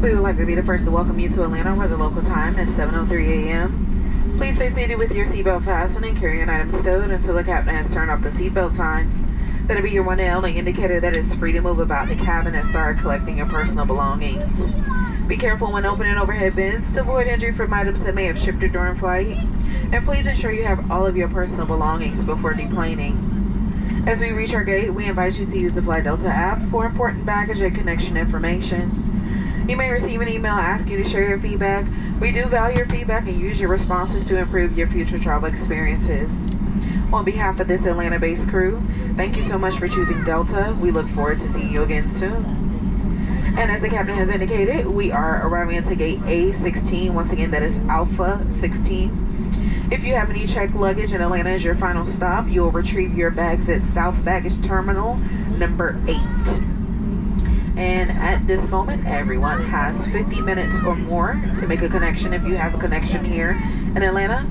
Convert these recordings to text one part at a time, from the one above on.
We would like to be the first to welcome you to Atlanta, where the local time is 7:03 a.m. Please stay seated with your seatbelt fastened and carry your items stowed until the captain has turned off the seatbelt sign. That'll be your one and only indicator that it's free to move about the cabin and start collecting your personal belongings. Be careful when opening overhead bins to avoid injury from items that may have shifted during flight. And please ensure you have all of your personal belongings before deplaning. As we reach our gate, we invite you to use the Fly Delta app for important baggage and connection information. You may receive an email asking you to share your feedback. We do value your feedback and use your responses to improve your future travel experiences. On behalf of this Atlanta-based crew, thank you so much for choosing Delta. We look forward to seeing you again soon. And as the captain has indicated, we are arriving into gate A16. Once again, that is Alpha 16. If you have any checked luggage and Atlanta is your final stop, you will retrieve your bags at South Baggage Terminal number 8. And at this moment, everyone has 50 minutes or more to make a connection if you have a connection here in Atlanta.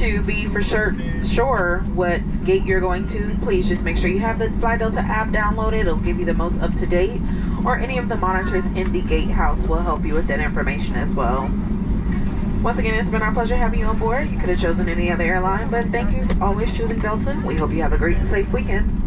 To be for sure what gate you're going to, please just make sure you have the Fly Delta app downloaded. It'll give you the most up-to-date, or any of the monitors in the gatehouse will help you with that information as well. Once again, it's been our pleasure having you on board. You could have chosen any other airline, but thank you for always choosing Delta. We hope you have a great and safe weekend.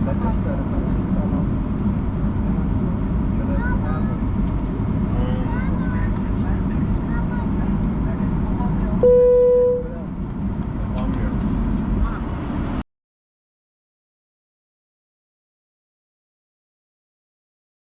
That's